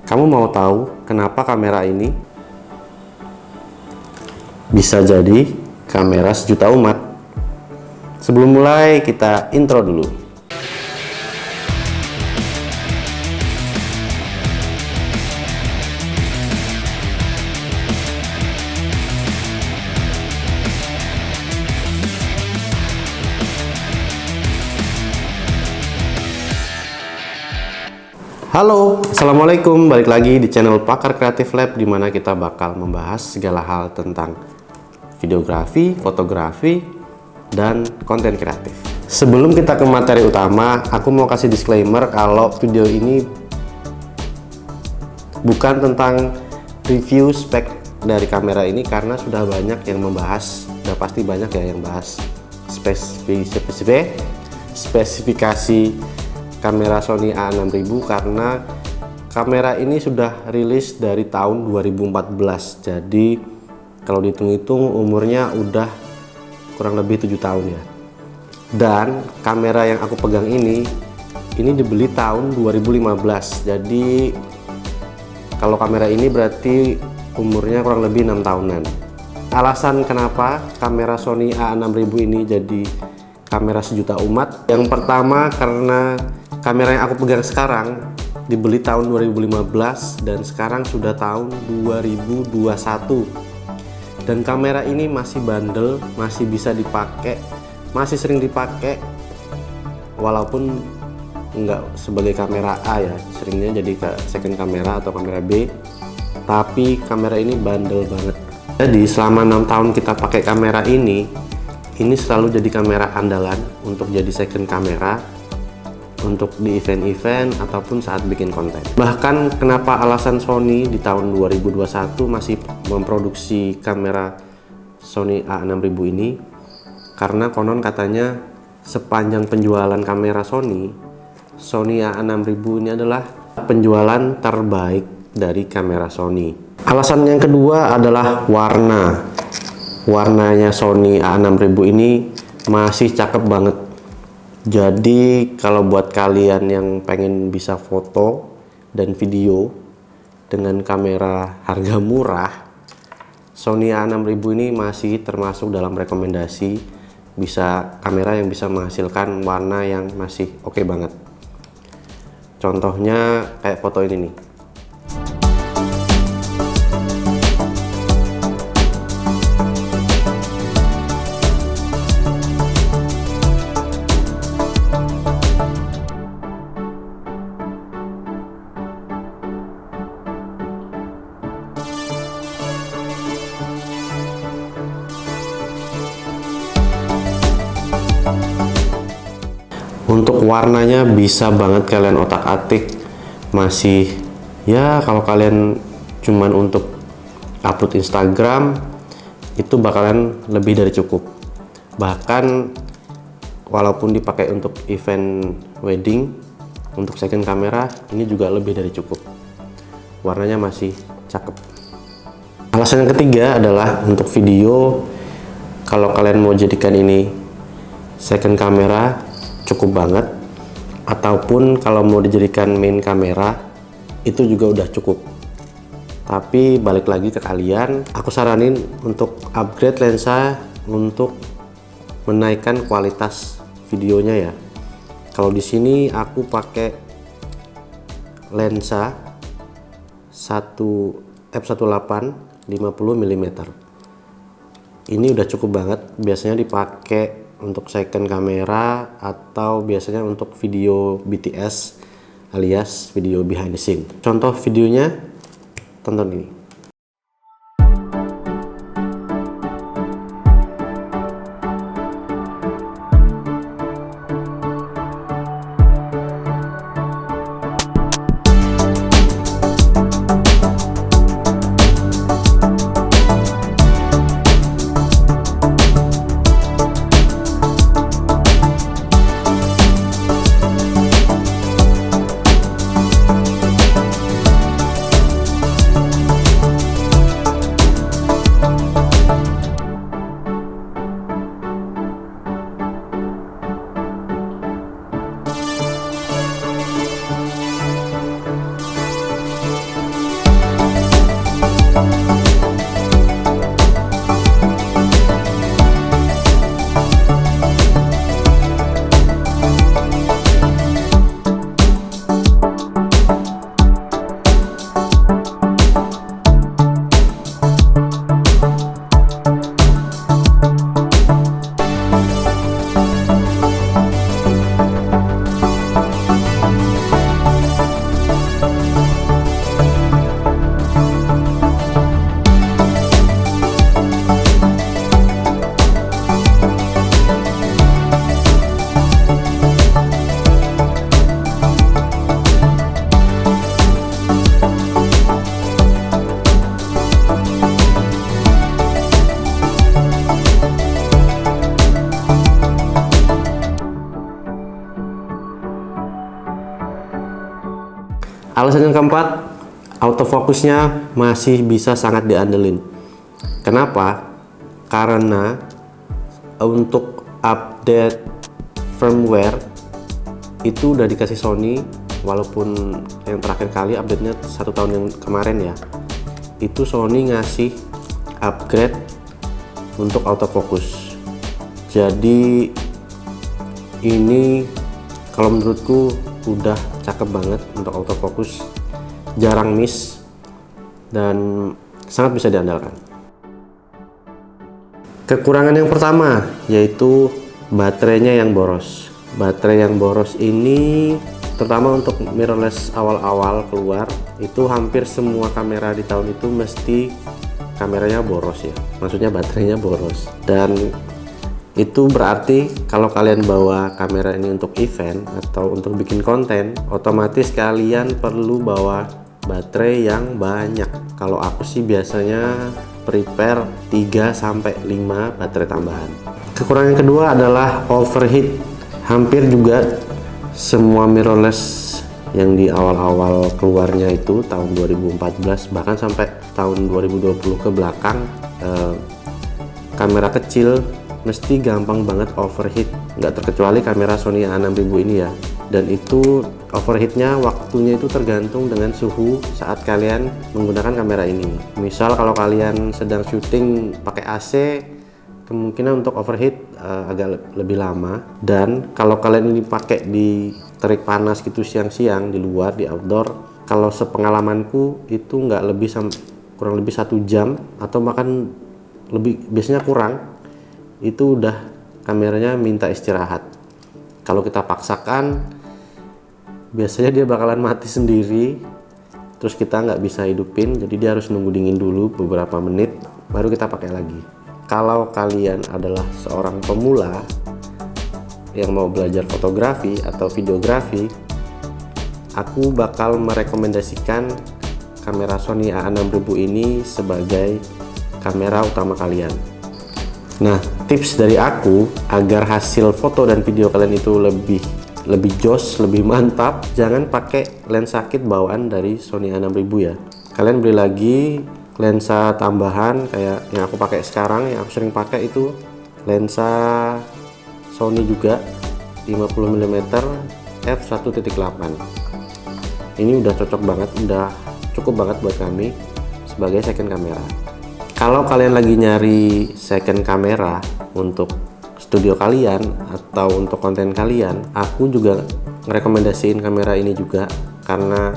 Kamu mau tahu kenapa kamera ini bisa jadi kamera sejuta umat? Sebelum mulai, kita intro dulu. Halo, assalamualaikum. Balik lagi di channel Pakar Kreatif Lab, di mana kita bakal membahas segala hal tentang videografi, fotografi, dan konten kreatif. Sebelum kita ke materi utama, aku mau kasih disclaimer kalau video ini bukan tentang review spek dari kamera ini, karena sudah banyak yang membahas, udah pasti banyak ya yang bahas spesifikasi kamera Sony A6000, karena kamera ini sudah rilis dari tahun 2014. Jadi kalau dihitung-hitung umurnya udah kurang lebih 7 tahun ya. Dan kamera yang aku pegang ini dibeli tahun 2015. Jadi kalau kamera ini berarti umurnya kurang lebih 6 tahunan. Alasan kenapa kamera Sony A6000 ini jadi kamera sejuta umat, yang pertama karena kamera yang aku pegang sekarang dibeli tahun 2015 dan sekarang sudah tahun 2021, dan kamera ini masih bandel, masih bisa dipakai, masih sering dipakai, walaupun enggak sebagai kamera A ya, seringnya jadi second kamera atau kamera B, tapi kamera ini bandel banget. Jadi selama 6 tahun kita pakai kamera ini selalu jadi kamera andalan untuk jadi second kamera untuk di event-event ataupun saat bikin konten. Bahkan kenapa alasan Sony di tahun 2021 masih memproduksi kamera Sony A6000 ini, karena konon katanya sepanjang penjualan kamera Sony A6000 ini adalah penjualan terbaik dari kamera Sony. Alasan yang kedua adalah warnanya Sony A6000 ini masih cakep banget. Jadi kalau buat kalian yang pengen bisa foto dan video dengan kamera harga murah, Sony A6000 ini masih termasuk dalam rekomendasi, bisa kamera yang bisa menghasilkan warna yang masih oke banget. Contohnya kayak foto ini nih. Untuk warnanya bisa banget kalian otak-atik, masih ya kalau kalian cuman untuk upload Instagram itu bakalan lebih dari cukup. Bahkan walaupun dipakai untuk event wedding, untuk second kamera ini juga lebih dari cukup. Warnanya masih cakep. Alasan yang ketiga adalah untuk video. Kalau kalian mau jadikan ini second kamera cukup banget, ataupun kalau mau dijadikan main kamera itu juga udah cukup. Tapi balik lagi ke kalian, aku saranin untuk upgrade lensa untuk menaikkan kualitas videonya ya. Kalau di sini aku pakai lensa 1 f1.8 50 mm. Ini udah cukup banget, biasanya dipakai untuk second kamera atau biasanya untuk video BTS alias video behind the scene. Contoh videonya, tonton ini. Alasan yang keempat, autofokusnya masih bisa sangat diandelin. Kenapa? Karena untuk update firmware itu udah dikasih Sony, walaupun yang terakhir kali update-nya 1 tahun yang kemarin ya, itu Sony ngasih upgrade untuk autofocus. Jadi ini kalau menurutku udah cakep banget untuk autofocus, jarang miss dan sangat bisa diandalkan. Kekurangan yang pertama yaitu baterainya yang boros. Baterai yang boros ini terutama untuk mirrorless awal-awal keluar, itu hampir semua kamera di tahun itu mesti kameranya boros ya, maksudnya baterainya boros. Dan itu berarti kalau kalian bawa kamera ini untuk event atau untuk bikin konten, otomatis kalian perlu bawa baterai yang banyak. Kalau aku sih biasanya prepare 3-5 baterai tambahan. Kekurangan kedua adalah overheat. Hampir juga semua mirrorless yang di awal-awal keluarnya itu tahun 2014 bahkan sampai tahun 2020 ke belakang, kamera kecil mesti gampang banget overheat, nggak terkecuali kamera Sony A6000 ini ya. Dan itu overheatnya waktunya itu tergantung dengan suhu saat kalian menggunakan kamera ini. Misal kalau kalian sedang syuting pakai AC, kemungkinan untuk overheat agak lebih lama. Dan kalau kalian ini pakai di terik panas gitu siang-siang di luar, di outdoor, kalau sepengalamanku itu nggak lebih kurang lebih 1 jam atau bahkan lebih, biasanya kurang, itu udah kameranya minta istirahat. Kalau kita paksakan biasanya dia bakalan mati sendiri, terus kita nggak bisa hidupin, jadi dia harus nunggu dingin dulu beberapa menit baru kita pakai lagi. Kalau kalian adalah seorang pemula yang mau belajar fotografi atau videografi, aku bakal merekomendasikan kamera Sony A6000 ini sebagai kamera utama kalian. Nah, tips dari aku agar hasil foto dan video kalian itu lebih jos, lebih mantap, jangan pakai lensa kit bawaan dari Sony A6000 ya. Kalian beli lagi lensa tambahan kayak yang aku pakai sekarang, yang aku sering pakai itu lensa Sony juga 50mm f1.8. Ini udah cocok banget, udah cukup banget buat kami sebagai second kamera. Kalau kalian lagi nyari second kamera untuk studio kalian atau untuk konten kalian, aku juga ngerekomendasiin kamera ini juga, karena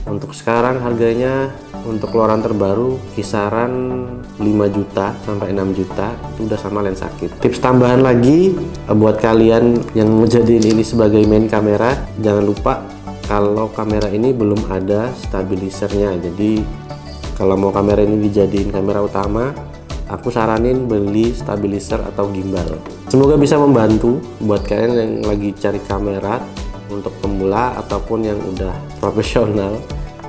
untuk sekarang harganya untuk keluaran terbaru kisaran 5 juta sampai 6 juta, itu udah sama lensa kit. Tips tambahan lagi buat kalian yang ngejadiin ini sebagai main kamera, jangan lupa kalau kamera ini belum ada stabilisernya. Jadi kalau mau kamera ini dijadiin kamera utama, aku saranin beli stabilizer atau gimbal. Semoga bisa membantu buat kalian yang lagi cari kamera untuk pemula ataupun yang udah profesional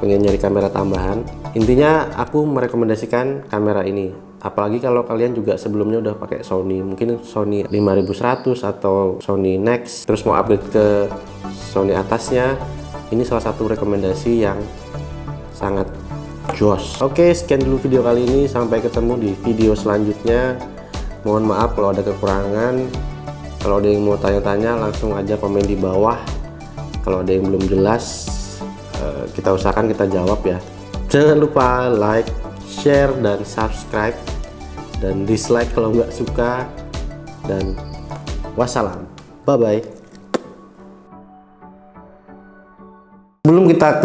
pengen nyari kamera tambahan. Intinya aku merekomendasikan kamera ini, apalagi kalau kalian juga sebelumnya udah pakai Sony, mungkin Sony 5100 atau Sony Nex, terus mau upgrade ke Sony atasnya. Ini salah satu rekomendasi yang sangat jos. Oke, sekian dulu video kali ini, sampai ketemu di video selanjutnya. Mohon maaf kalau ada kekurangan. Kalau ada yang mau tanya-tanya langsung aja komen di bawah. Kalau ada yang belum jelas, kita usahakan kita jawab ya. Jangan lupa like, share, dan subscribe, dan dislike kalau nggak suka. Dan wassalam, bye bye. Belum kita